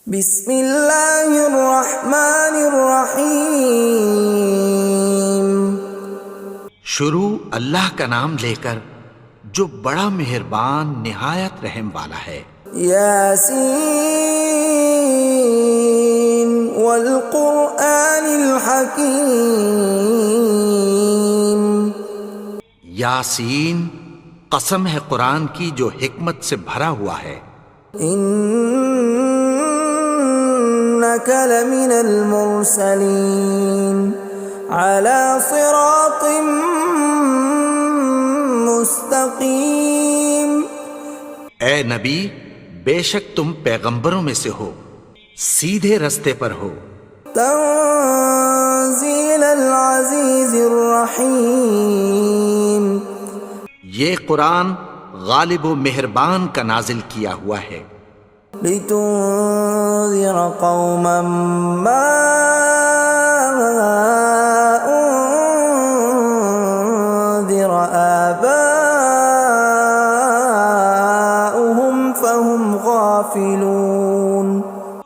بسم اللہ الرحمن الرحیم۔ شروع اللہ کا نام لے کر جو بڑا مہربان نہایت رحم والا ہے۔ یاسین والقرآن الحکیم۔ یاسین، قسم ہے قرآن کی جو حکمت سے بھرا ہوا ہے۔ انک لمن المرسلین علی صراط مستقیم۔ اے نبی، بے شک تم پیغمبروں میں سے ہو، سیدھے رستے پر ہو۔ تنزیل العزیز الرحیم۔ یہ قرآن غالب و مہربان کا نازل کیا ہوا ہے۔ لتنذر قوما ما انذر آباؤهم فهم غافلون۔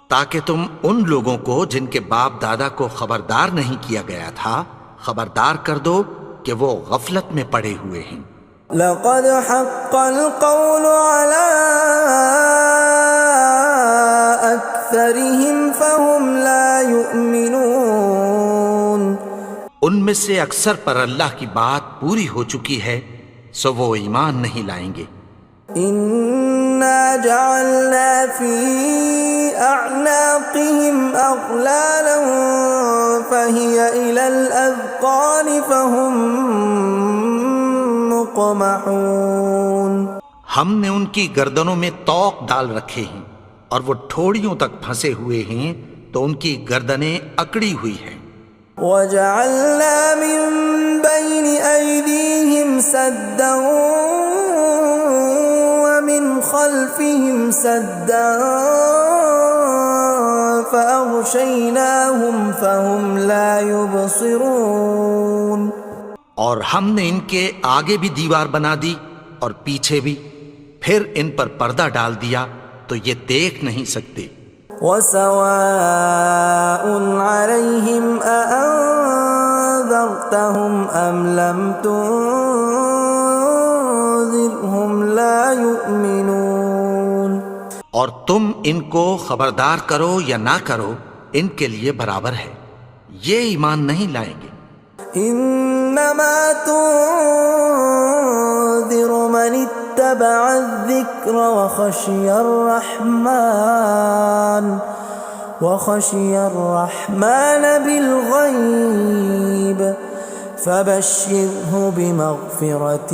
تاکہ تم ان لوگوں کو جن کے باپ دادا کو خبردار نہیں کیا گیا تھا خبردار کر دو کہ وہ غفلت میں پڑے ہوئے ہیں۔ لقد حق القول على أكثرهم فهم لا يؤمنون۔ ان میں سے اکثر پر اللہ کی بات پوری ہو چکی ہے سو وہ ایمان نہیں لائیں گے۔ إنا جعلنا في أعناقهم أغلالا فهي إلى الأذقان فهم مقمحون۔ ہم نے ان کی گردنوں میں طوق ڈال رکھے ہیں اور وہ ٹھوڑیوں تک پھنسے ہوئے ہیں تو ان کی گردنیں اکڑی ہوئی ہیں۔ وَجَعَلْنَا مِن بَيْنِ أَيْدِيهِمْ سَدًّا وَمِنْ خَلْفِهِمْ سَدًّا فَأَغْشَيْنَاهُمْ فَهُمْ لَا يُبْصِرُونَ۔ اور ہم نے ان کے آگے بھی دیوار بنا دی اور پیچھے بھی، پھر ان پر پردہ ڈال دیا تو یہ دیکھ نہیں سکتے۔ وَسَوَاءٌ عَلَيْهِمْ أَأَنذَرْتَهُمْ أَمْ لَمْ تُنذِرْهُمْ لَا يُؤْمِنُونَ۔ اور تم ان کو خبردار کرو یا نہ کرو ان کے لیے برابر ہے، یہ ایمان نہیں لائیں گے۔ انما تنذر من اتبع الذکر وخشی الرحمن بالغیب فبشرہ بمغفرۃ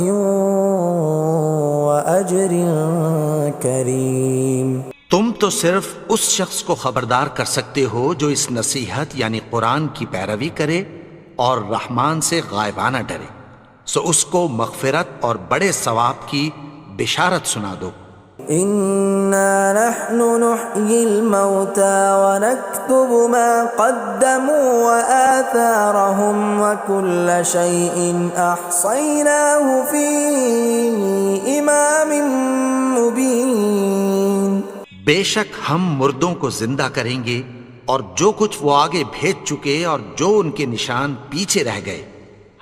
واجر کریم۔ تم تو صرف اس شخص کو خبردار کر سکتے ہو جو اس نصیحت یعنی قرآن کی پیروی کرے اور رحمان سے غائبانہ ڈرے، سو اس کو مغفرت اور بڑے ثواب کی بشارت سنا دو۔ اِنَّا نَحْنُ نُحْيِي الْمَوْتَى وَنَكْتُبُ مَا قَدَّمُوا وَآثَارَهُمْ وَكُلَّ شَيْءٍ أَحْصَيْنَاهُ فِي إِمَامٍ مُبِينٍ۔ بے شک ہم مردوں کو زندہ کریں گے اور جو کچھ وہ آگے بھیج چکے اور جو ان کے نشان پیچھے رہ گئے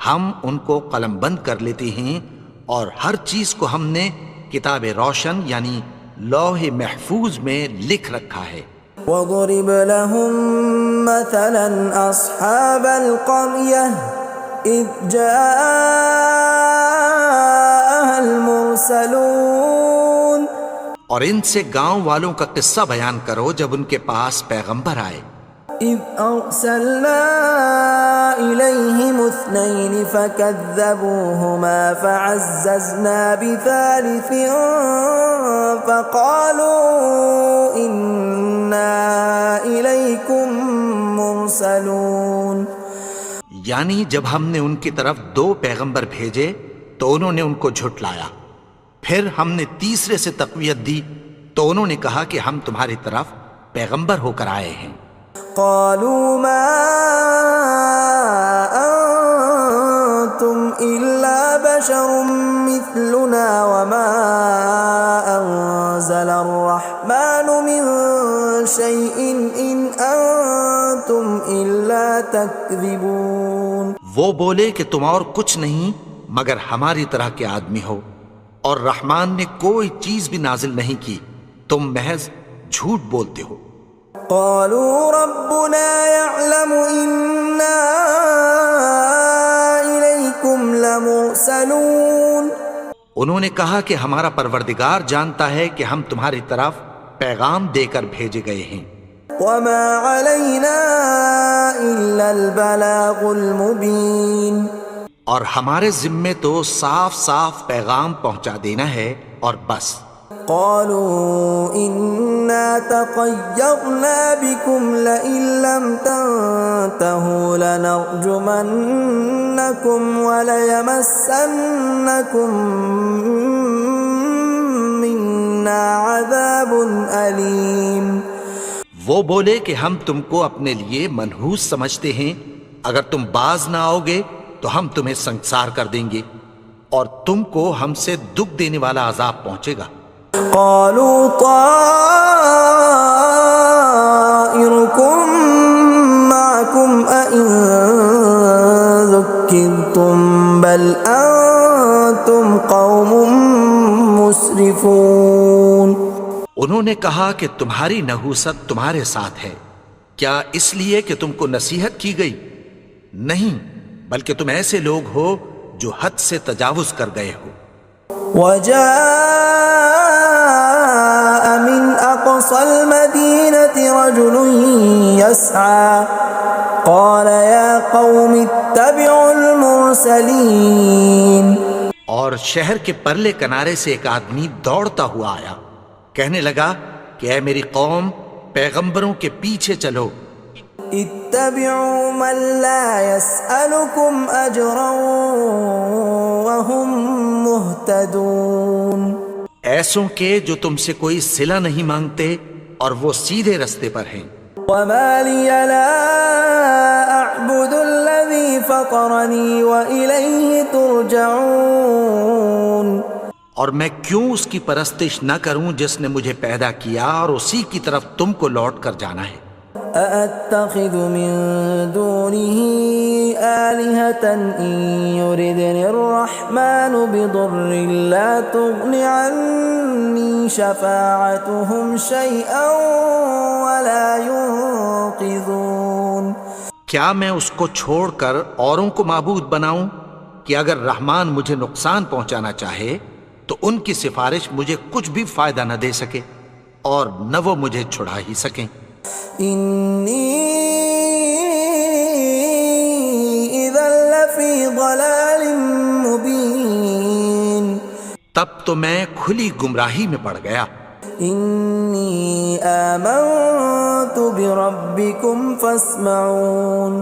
ہم ان کو قلم بند کر لیتے ہیں، اور ہر چیز کو ہم نے کتاب روشن یعنی لوح محفوظ میں لکھ رکھا ہے۔ وَضُرِبْ لَهُم مَّثَلًا أَصْحَابَ الْقَرْيَةِ إِذْ جَاءَهَا الْمُرْسَلُونَ۔ اور ان سے گاؤں والوں کا قصہ بیان کرو جب ان کے پاس پیغمبر آئے۔ إِذْ أَرْسَلْنَا إِلَيْهِمُ اثْنَيْنِ فَكَذَّبُوهُمَا فَعَزَّزْنَا بِثَالِثٍ فَقَالُوا إِنَّا إِلَيْكُمْ مُرْسَلُونَ۔ یعنی جب ہم نے ان کی طرف دو پیغمبر بھیجے تو انہوں نے ان کو جھٹلایا، پھر ہم نے تیسرے سے تقویت دی تو انہوں نے کہا کہ ہم تمہاری طرف پیغمبر ہو کر آئے ہیں۔ قالوا ما انتم الا بشر مثلنا وما انزل الرحمن من شيء إن أنتم إلا تكذبون. وہ بولے کہ تم اور کچھ نہیں مگر ہماری طرح کے آدمی ہو، اور رحمان نے کوئی چیز بھی نازل نہیں کی، تم محض جھوٹ بولتے ہو. قالوا ربنا يعلم إنا إليكم لمرسلون. انہوں نے کہا کہ ہمارا پروردگار جانتا ہے کہ ہم تمہاری طرف پیغام دے کر بھیجے گئے ہیں. وما علينا إلا البلاغ المبين. اور ہمارے ذمے تو صاف صاف پیغام پہنچا دینا ہے اور بس. قالوا إنا تطيرنا بكم لئن لم تنتهوا لنرجمنكم وليمسنكم منا عذاب أليم. وہ بولے کہ ہم تم کو اپنے لیے منحوس سمجھتے ہیں، اگر تم باز نہ آؤ گے تو ہم تمہیں سنسار کر دیں گے اور تم کو ہم سے دکھ دینے والا عذاب پہنچے گا. قالوا طائركم معكم أئن ذكرتم بل أنتم قوم مسرفون. انہوں نے کہا کہ تمہاری نحوست تمہارے ساتھ ہے، کیا اس لیے کہ تم کو نصیحت کی گئی؟ نہیں، بلکہ تم ایسے لوگ ہو جو حد سے تجاوز کر گئے ہو. وجاء من أقصى المدينة رجل يسعى قال يا قوم اتبعوا المرسلين. اور شہر کے پرلے کنارے سے ایک آدمی دوڑتا ہوا آیا، کہنے لگا کہ اے میری قوم، پیغمبروں کے پیچھے چلو. اتبعوا من لا يسألكم أجرا وهم مهتدون. ایسوں کے جو تم سے کوئی صلہ نہیں مانگتے اور وہ سیدھے رستے پر ہیں. وما لي لا أعبد الذي فطرني وإليه ترجعون. اور میں کیوں اس کی پرستش نہ کروں جس نے مجھے پیدا کیا اور اسی کی طرف تم کو لوٹ کر جانا ہے. أأتخذ من دونه آلهة إن يردني الرحمن بضر لا تغن عني شفاعتهم شيئا ولا ينقذون. کیا میں اس کو چھوڑ کر اوروں کو معبود بناؤں کہ اگر رحمان مجھے نقصان پہنچانا چاہے تو ان کی سفارش مجھے کچھ بھی فائدہ نہ دے سکے اور نہ وہ مجھے چھڑا ہی سکیں. إني إذا لفي ضلال مبين. تب تو میں کھلی گمراہی میں پڑ گیا. إني آمنت بربكم فاسمعون.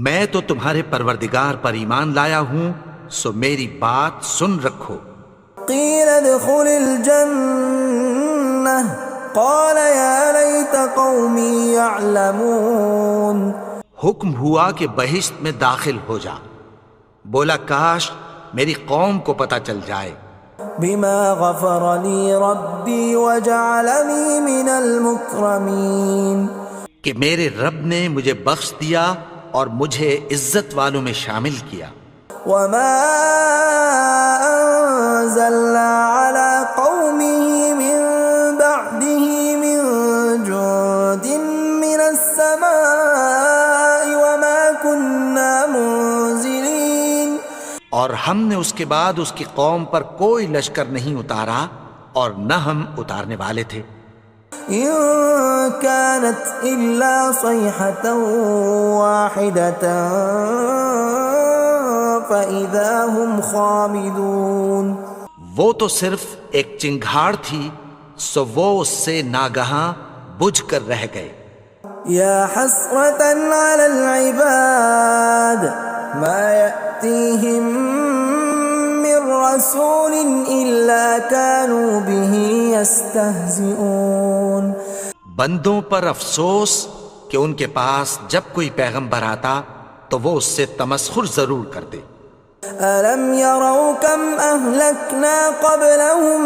میں تو تمہارے پروردگار پر ایمان لایا ہوں، سو میری بات سن رکھو. قيل ادخل الجنة قال يا ليت قومي يعلمون. حکم ہوا کہ بہشت میں داخل ہو جا. بولا کاش میری قوم کو پتہ چل جائے. بما غفر لي ربي وجعلني من المكرمين. کہ میرے رب نے مجھے بخش دیا اور مجھے عزت والوں میں شامل کیا. وما أنزلنا على قومه من بعده من جند من السماء وما كنا منزلين. اور ہم نے اس کے بعد اس کی قوم پر کوئی لشکر نہیں اتارا اور نہ ہم اتارنے والے تھے. إن كانت إلا صيحة واحدة فإذا هم خامدون. وہ تو صرف ایک چنگھاڑ تھی، سو وہ اس سے ناگہاں بجھ کر رہ گئے. يا حسرة على العباد ما يأتيهم من رسول إلا كانوا به يستهزئون. بندوں پر افسوس کہ ان کے پاس جب کوئی پیغمبر آتا تو وہ اس سے تمسخر ضرور کرتے. ألم يروا كم أهلكنا قبلهم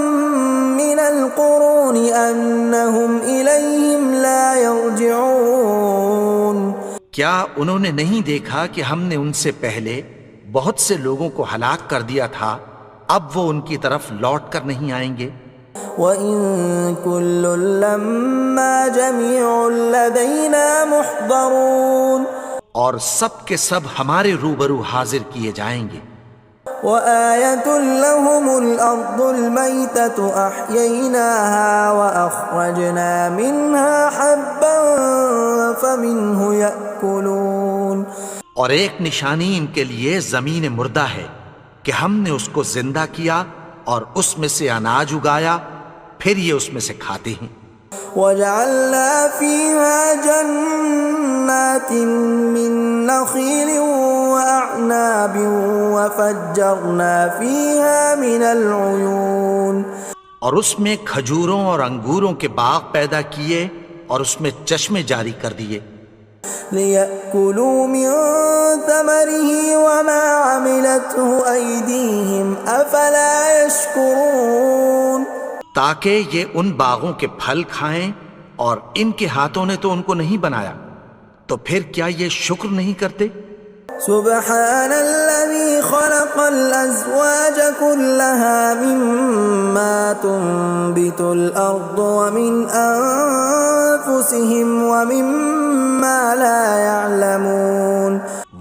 من القرون أنهم إليهم لا يرجعون کیا انہوں نے نہیں دیکھا کہ ہم نے ان سے پہلے بہت سے لوگوں کو ہلاک کر دیا تھا، اب وہ ان کی طرف لوٹ کر نہیں آئیں گے؟ وَإِن كُلٌّ لَّمَّا جَمِيعٌ لَّدَيْنَا مُحْضَرُونَ اور سب کے سب ہمارے روبرو حاضر کیے جائیں گے۔ وَآيَةٌ لَّهُمُ الْأَرْضُ الْمَيْتَةُ أَحْيَيْنَاهَا وَأَخْرَجْنَا مِنْهَا حَبًّا فَمِنْهُ يَأْكُلُونَ اور ایک نشانی ان کے لیے زمین مردہ ہے کہ ہم نے اس کو زندہ کیا اور اس میں سے اناج اگایا، پھر یہ اس میں سے کھاتے ہیں۔ وَجَعَلْنَا فِيهَا جَنَّاتٍ مِّن نَّخِيلٍ وَأَعْنَابٍ وَفَجَّرْنَا فِيهَا مِنَ الْعُيُونِ اور اس میں کھجوروں اور انگوروں کے باغ پیدا کیے اور اس میں چشمے جاری کر دیے، لِيَأْكُلُوا مِن ثَمَرِهِ وَمَا عَمِلَتْهُ أَيْدِيهِمْ أَفَلَا يَشْكُرُونَ تاکہ یہ ان باغوں کے پھل کھائیں، اور ان کے ہاتھوں نے تو ان کو نہیں بنایا، تو پھر کیا یہ شکر نہیں کرتے؟ سبحان الذي خلق الأزواج كلها مما تنبت الأرض ومن أنفسهم ومما لا يعلمون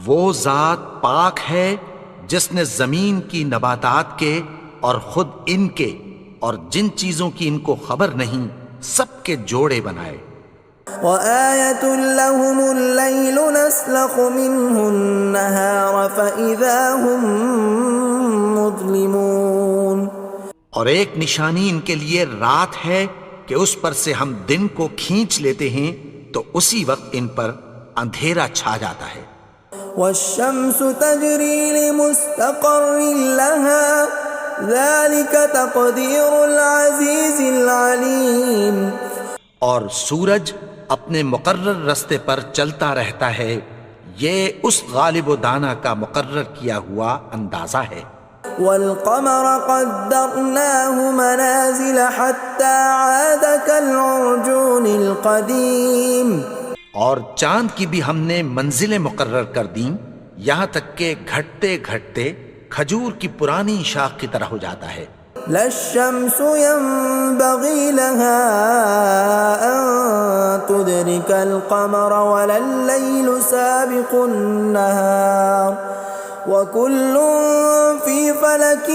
وہ ذات پاک ہے جس نے زمین کی نباتات کے اور خود ان کے اور جن چیزوں کی ان کو خبر نہیں سب کے جوڑے بنائے۔ وَآيَةٌ لَّهُمُ اللَّيْلُ نَسْلَخُ مِنْهُ النَّهَارَ فَإِذَا هُم مُظْلِمُونَ اور ایک نشانی ان کے لیے رات ہے کہ اس پر سے ہم دن کو کھینچ لیتے ہیں تو اسی وقت ان پر اندھیرا چھا جاتا ہے۔ وَالشَّمْسُ تَجْرِي لِمُسْتَقَرٍّ لَّهَا ذَلِكَ تَقْدِيرُ الْعَزِيزِ الْعَلِيمِ اور سورج اپنے مقرر رستے پر چلتا رہتا ہے، یہ اس غالب و دانا کا مقرر کیا ہوا اندازہ ہے۔ وَالْقَمَرَ قَدَّرْنَاهُ مَنَازِلَ حَتَّى عَادَ كَالْعُرْجُونِ الْقَدِيمِ اور چاند کی بھی ہم نے منزلیں مقرر کر دیں، یہاں تک کہ گھٹتے گھٹتے کھجور کی پرانی شاخ کی طرح ہو جاتا ہے۔ لا الشمس ينبغي لها أن تدرك القمر ولا الليل سابق النهار وكل في فلك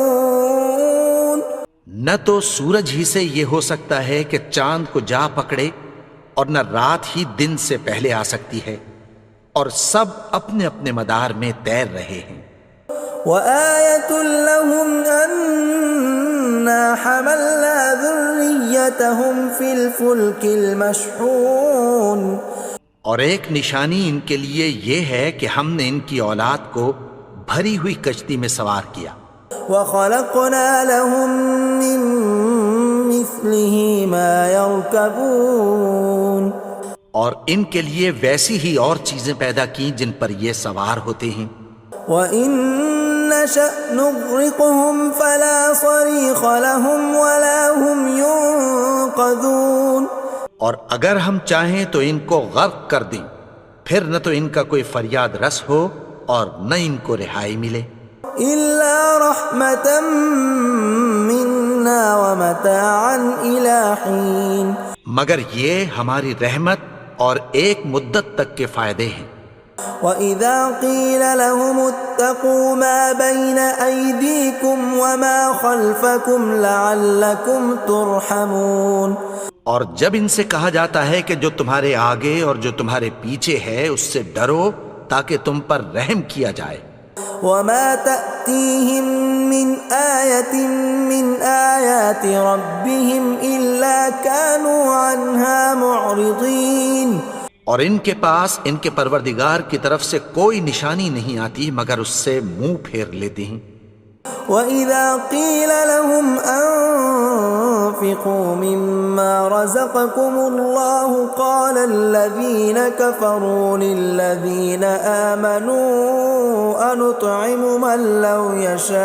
يسبحون نہ تو سورج ہی سے یہ ہو سکتا ہے کہ چاند کو جا پکڑے، اور نہ رات ہی دن سے پہلے آ سکتی ہے، اور سب اپنے اپنے مدار میں تیر رہے ہیں۔ وَآيَةٌ لَّهُمْ أَنَّا حَمَلْنَا ذُرِّيَّتَهُمْ فِي الْفُلْكِ الْمَشْحُونِ اور ایک نشانی ان کے لیے یہ ہے کہ ہم نے ان کی اولاد کو بھری ہوئی کشتی میں سوار کیا۔ وَخَلَقْنَا لَهُم مِّن مِّثْلِهِ مَا يَرْكَبُونَ اور ان کے لیے ویسی ہی اور چیزیں پیدا کی جن پر یہ سوار ہوتے ہیں۔ وَإِن نَّشَأْ نُغْرِقْهُمْ فَلَا صَرِيخَ لَهُمْ وَلَا هُمْ يُنقَذُونَ اور اگر ہم چاہیں تو ان کو غرق کر دیں، پھر نہ تو ان کا کوئی فریاد رس ہو اور نہ ان کو رہائی ملے۔ إِلَّا رَحْمَةً مِّنَّا وَمَتَاعًا إِلَىٰ حِينٍ مگر یہ ہماری رحمت اور ایک مدت تک کے فائدے ہیں۔ وَإِذَا قِيلَ لَهُمُ اتَّقُوا مَا بَيْنَ أَيْدِيكُمْ وَمَا خَلْفَكُمْ لَعَلَّكُمْ تُرْحَمُونَ اور جب ان سے کہا جاتا ہے کہ جو تمہارے آگے اور جو تمہارے پیچھے ہے اس سے ڈرو تاکہ تم پر رحم کیا جائے۔ وَمَا تَأْتِيهِم مِّنْ آيَةٍ مِّنْ آيَاتِ رَبِّهِمْ إِلَّا كَانُوا عَنْهَا مُعْرِضِينَ اور ان کے پاس ان کے پروردگار کی طرف سے کوئی نشانی نہیں آتی مگر اس سے منہ پھیر لیتے ہیں۔ وَإِذَا قِيلَ لَهُمْ وأنفقوا مما رزقكم الله قال الذين كفروا للذين آمنوا أنطعم من لو يشاء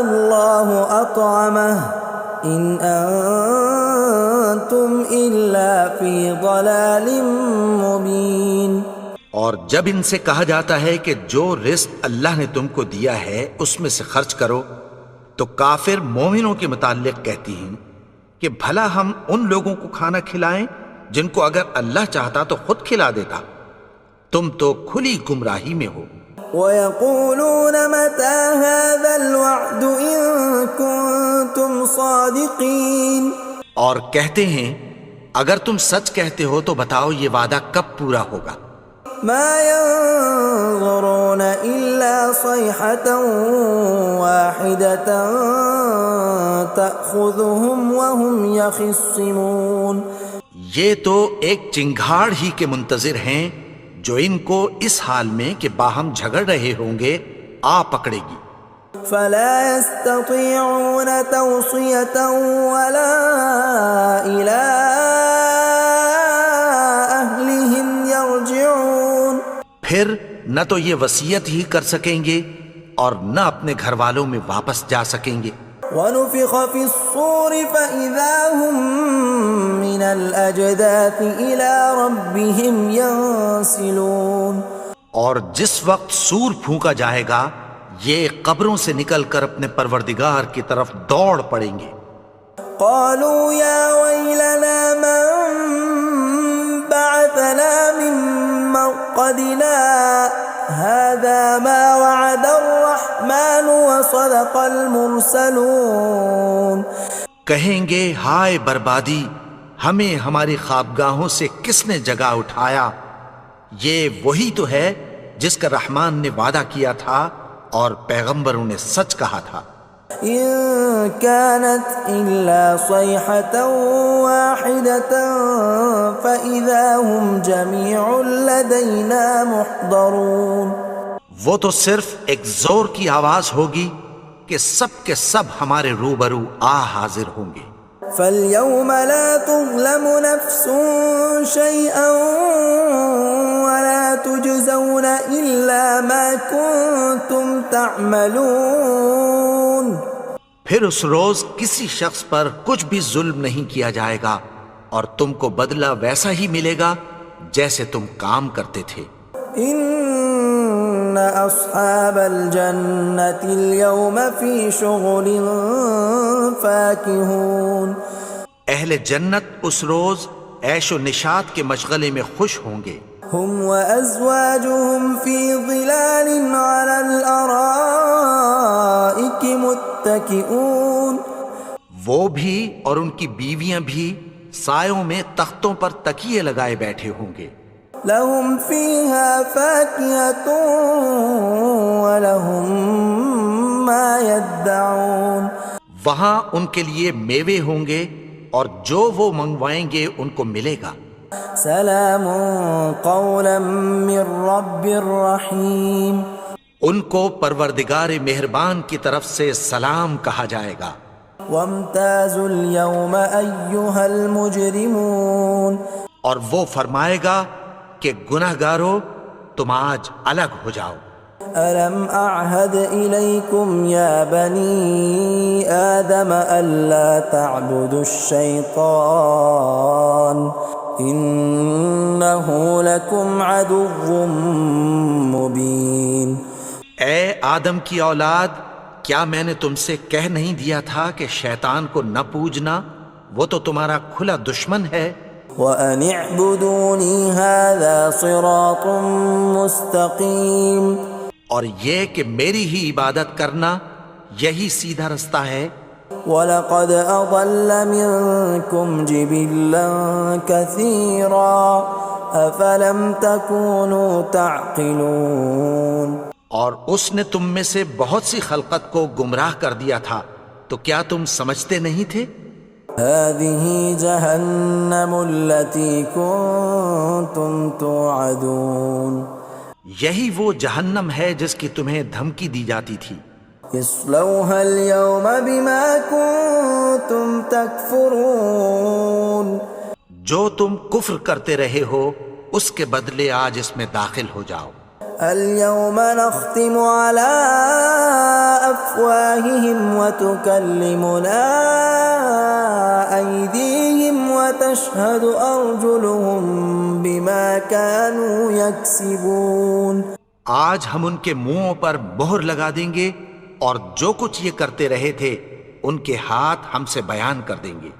الله أطعمه إن أنتم إلا في ضلال مبين۔ اور جب ان سے کہا جاتا ہے کہ جو رزق اللہ نے تم کو دیا ہے اس میں سے خرچ کرو، تو کافر مومنوں کے متعلق کہتی ہیں کہ بھلا ہم ان لوگوں کو کھانا کھلائیں جن کو اگر اللہ چاہتا تو خود کھلا دیتا، تم تو کھلی گمراہی میں ہو۔ وَيَقُولُونَ مَتَى هَذَا الْوَعْدُ إِن كُنتُمْ صَادِقِينَ، اور کہتے ہیں اگر تم سچ کہتے ہو تو بتاؤ یہ وعدہ کب پورا ہوگا۔ مَا يَنظُرُونَ إِلَّا صَيْحَةً وَاحِدَةً تَأْخُذُهُمْ وَهُمْ يَخِصِّمُونَ، یہ تو ایک چنگھاڑ ہی کے منتظر ہیں جو ان کو اس حال میں کہ باہم جھگڑ رہے ہوں گے آ پکڑے گی۔ فَلَا يَسْتَطِيعُونَ تَوْصِيَةً وَلَا إِلَىٰ أَهْلِهِمْ يَرْجِعُونَ، پھر نہ تو یہ وصیت ہی کر سکیں گے اور نہ اپنے گھر والوں میں واپس جا سکیں گے۔ وَنُفِخَ فِي الصُّورِ فَإِذَا هُم مِّنَ الْأَجْدَاثِ إِلَىٰ رَبِّهِمْ يَنسِلُونَ، اور جس وقت سور پھونکا جائے گا یہ قبروں سے نکل کر اپنے پروردگار کی طرف دوڑ پڑیں گے۔ قالوا يا ويلنا من بعثنا من مرقدنا هذا ما وعد الرحمن وصدق المرسلون، کہیں گے ہائے بربادی، ہمیں ہماری خوابگاہوں سے کس نے جگا اٹھایا، یہ وہی تو ہے جس کا رحمان نے وعدہ کیا تھا اور پیغمبروں نے سچ کہا تھا۔ إن كانت إلا صيحة واحدة فإذا هم جميع لدينا محضرون، وہ تو صرف ایک زور کی آواز ہوگی کہ سب کے سب ہمارے روبرو آ حاضر ہوں گے۔ فَالْيَوْمَ لَا تُظْلَمُ نَفْسٌ شَيْئًا وَلَا تُجْزَوْنَ إِلَّا مَا كُنتُمْ تَعْمَلُونَ، پھر اس روز کسی شخص پر کچھ بھی ظلم نہیں کیا جائے گا اور تم کو بدلہ ویسا ہی ملے گا جیسے تم کام کرتے تھے۔ إِنَّ أَصْحَابَ الْجَنَّةِ الْيَوْمَ فِي شُغُلٍ فَاكِهُونَ، اہل جنت اس روز عیش و نشاط کے مشغلے میں خوش ہوں گے۔ هُمْ وَأَزْوَاجُهُمْ فِي ظِلَالٍ عَلَى الْأَرَائِكِ مُتَّكِئُونَ، وہ بھی اور ان کی بیویاں بھی سایوں میں تختوں پر تکیے لگائے بیٹھے ہوں گے۔ لَهُمْ فِيهَا فَاكِهَةٌ وَلَهُمْ مَا يَدَّعُونَ، وہاں ان کے لیے میوے ہوں گے اور جو وہ منگوائیں گے ان کو ملے گا۔ سلام قولا من رب الرحیم، ان کو پروردگار مہربان کی طرف سے سلام کہا جائے گا۔ وامتازوا اليوم ایھا المجرمون، اور وہ فرمائے گا کہ گنہگارو تم آج الگ ہو جاؤ۔ ألم أعهد إليكم يا بني آدم ألا تعبدوا الشيطان إنه لكم عدو مبين۔ اے آدم کی اولاد، کیا میں نے تم سے کہہ نہیں دیا تھا کہ شیطان کو نہ پوجنا، وہ تو تمہارا کھلا دشمن ہے۔ وَأَنِ اعْبُدُونِي هَذَا صِرَاطٌ مُسْتَقِيمٌ، اور یہ کہ میری ہی عبادت کرنا یہی سیدھا رستہ ہے۔ وَلَقَدْ أَضَلَّ مِنْكُمْ جِبِلًّا كَثِيرًا أَفَلَمْ تَكُونُوا تَعْقِلُونَ، اور اس نے تم میں سے بہت سی خلقت کو گمراہ کر دیا تھا، تو کیا تم سمجھتے نہیں تھے؟ هَذِهِ جَهَنَّمُ الَّتِي كُنْتُمْ تُوعَدُونَ، یہی وہ جہنم ہے جس کی تمہیں دھمکی دی جاتی تھی. اصلوها اليوم بما كنتم تكفرون. جو تم کفر کرتے رہے ہو اس کے بدلے آج اس میں داخل ہو جاؤ. اليوم نختم على أفواههم وتكلمنا أيديهم وتشهد أرجلهم بما كانوا يكسبون. آج ہم ان کے منہوں پر مہر لگا دیں گے اور جو کچھ یہ کرتے رہے تھے ان کے ہاتھ ہم سے بیان کر دیں گے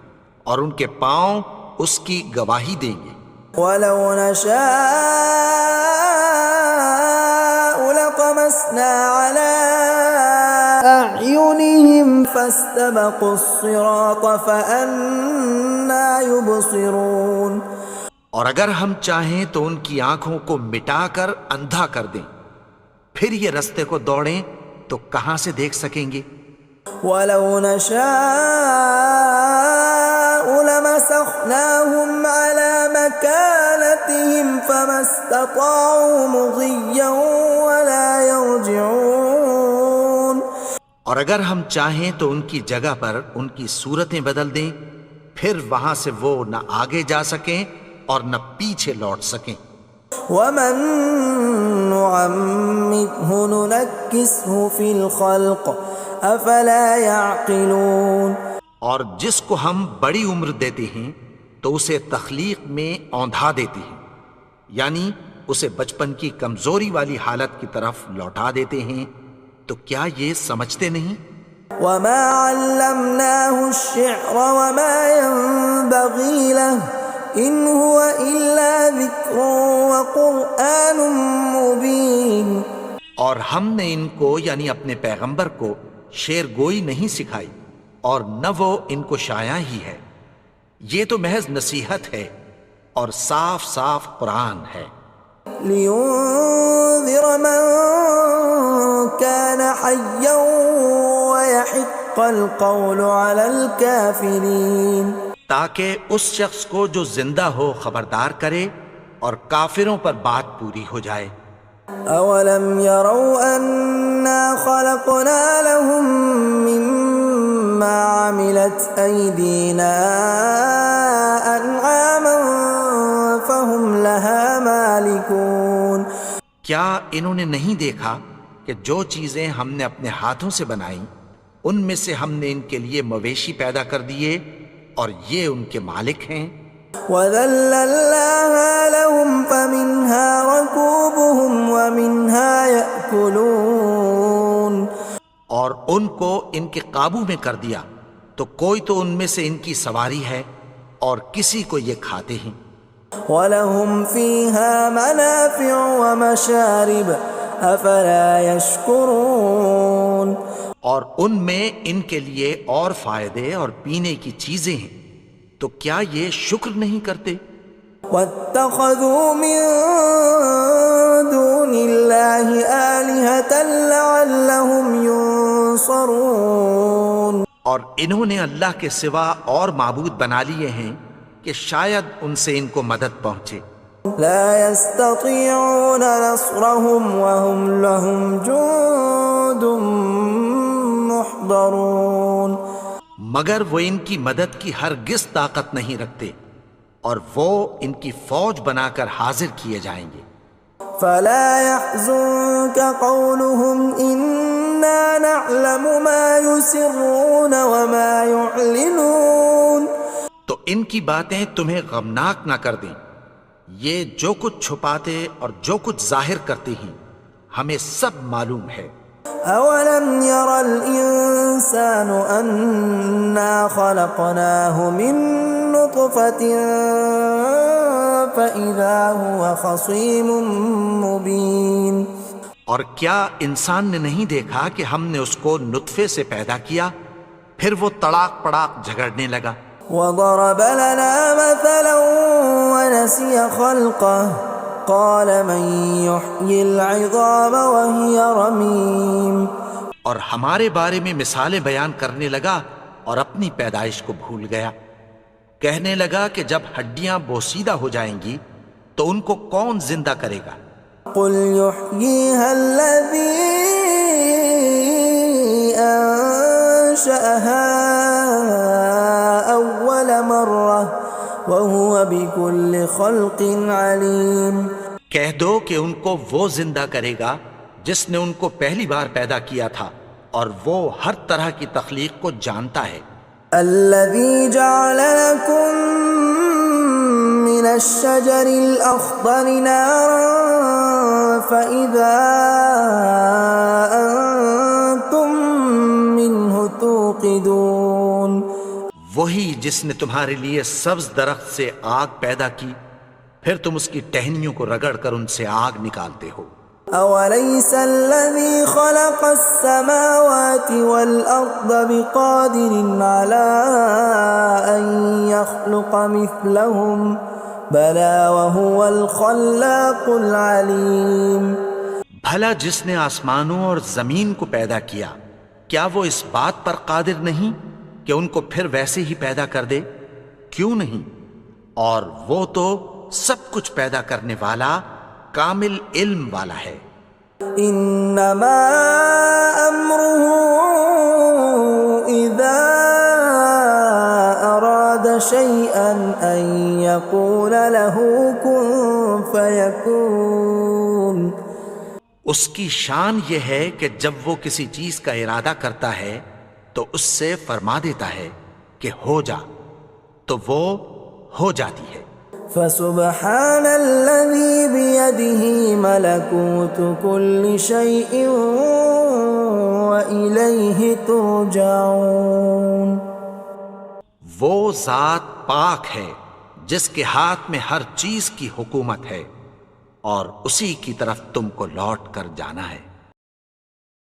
اور ان کے پاؤں اس کی گواہی دیں گے. ولو نشاء لطمسنا على أعينهم فاستبقوا الصراط فأنى يبصرون. اور اگر ہم چاہیں تو ان کی آنکھوں کو مٹا کر اندھا کر دیں، پھر یہ رستے کو دوڑیں تو کہاں سے دیکھ سکیں گے. ولو نشاء لمسخناهم على مكانتهم فما استطاعوا مضيا ولا يرجعون. اور اگر ہم چاہیں تو ان کی جگہ پر ان کی صورتیں بدل دیں، پھر وہاں سے وہ نہ آگے جا سکیں اور نہ پیچھے لوٹ سکیں. ومن نعمره ننكسه في الخلق افلا يعقلون. اور جس کو ہم بڑی عمر دیتے ہیں تو اسے تخلیق میں اوندھا دیتے ہیں، یعنی اسے بچپن کی کمزوری والی حالت کی طرف لوٹا دیتے ہیں. تو کیا یہ سمجھتے نہیں؟ وما علمناه الشعر وما ينبغي له ان هو الا ذکر وقرآن مبین. اور ہم نے ان کو یعنی اپنے پیغمبر کو شعر گوئی نہیں سکھائی اور نہ وہ ان کو شایع ہی ہے، یہ تو محض نصیحت ہے اور صاف صاف قرآن ہے. لینذر من كان حیا ويحق القول على الكافرین. تاکہ اس شخص کو جو زندہ ہو خبردار کرے اور کافروں پر بات پوری ہو جائے. اولم يروا انا خلقنا لهم مما عملت ايدينا انعاما فهم لها مالكون. کیا انہوں نے نہیں دیکھا کہ جو چیزیں ہم نے اپنے ہاتھوں سے بنائیں ان میں سے ہم نے ان کے لیے مویشی پیدا کر دیے اور یہ ان کے مالک ہیں. وَذَلَّلْنَاهَا لَهُمْ فَمِنْهَا رَكُوبُهُمْ وَمِنْهَا يَأْكُلُونَ. اور ان کو ان کے قابو میں کر دیا تو کوئی تو ان میں سے ان کی سواری ہے اور کسی کو یہ کھاتے ہیں. وَلَهُمْ فِيهَا مَنَافِعُ وَمَشَارِبُ أَفَلَا يَشْكُرُونَ. اور ان میں ان کے لیے اور فائدے اور پینے کی چیزیں ہیں، تو کیا یہ شکر نہیں کرتے؟ وَاتَّخَذُوا مِن دُونِ اللَّهِ آلِهَةً لَعَلَّهُمْ يُنصَرُونَ. اور انہوں نے اللہ کے سوا اور معبود بنا لیے ہیں کہ شاید ان سے ان کو مدد پہنچے. لا يستطيعون نصرهم وهم لهم جند محضرون. مگر وہ ان کی مدد کی ہرگز طاقت نہیں رکھتے اور وہ ان کی فوج بنا کر حاضر کیے جائیں گے. فلا يحزنك قولهم إنا نعلم ما يسرون وما يعلنون. تو ان کی باتیں تمہیں غمناک نہ کر دیں، یہ جو کچھ چھپاتے اور جو کچھ ظاہر کرتے ہیں ہمیں سب معلوم ہے. اولم ير الانسان انا خلقناه من نطفة فاذا هو خصيم مبين. اور کیا انسان نے نہیں دیکھا کہ ہم نے اس کو نطفے سے پیدا کیا پھر وہ تڑاک پڑاک جھگڑنے لگا. وضرب لنا مثلا ونسي خلقه قال من يحيي العظام وهي رميم. اور ہمارے بارے میں مثالیں بیان کرنے لگا اور اپنی پیدائش کو بھول گیا. کہنے لگا کہ جب ہڈیاں بوسیدہ ہو جائیں گی تو ان کو کون زندہ کرے گا قل يحييها الذي أنشأها أول مرة وهو بكل خلق عليم۔ کہہ دو کہ ان کو وہ زندہ کرے گا جس نے ان کو پہلی بار پیدا کیا تھا، اور وہ ہر طرح کی تخلیق کو جانتا ہے۔ الذي جعل لكم من الشجر الأخضر نارا فإذا أنتم منه توقدون، وہی جس نے تمہارے لیے سبز درخت سے آگ پیدا کی، پھر تم اس کی ٹہنیوں کو رگڑ کر ان سے آگ نکالتے ہو۔ أوليس الذي خلق السماوات والأرض بقادر على أن يخلق مثلهم بلى وهو الخلاق العليم۔ بھلا جس نے آسمانوں اور زمین کو پیدا کیا، کیا وہ اس بات پر قادر نہیں کہ ان کو پھر ویسے ہی پیدا کر دے؟ کیوں نہیں؟ اور وہ تو سب کچھ پیدا کرنے والا، کامل علم والا ہے۔ انما امره اذا اراد شيئا ان يقول له كن فيكون۔ اس کی شان یہ ہے کہ جب وہ کسی چیز کا ارادہ کرتا ہے تو اس سے فرما دیتا ہے کہ ہو جا، تو وہ ہو جاتی ہے۔ فسبحان الذي بيده ملكوت كل شيء وإليه ترجعون۔ وہ ذات پاک ہے جس کے ہاتھ میں ہر چیز کی حکومت ہے، اور اسی کی طرف تم کو لوٹ کر جانا ہے۔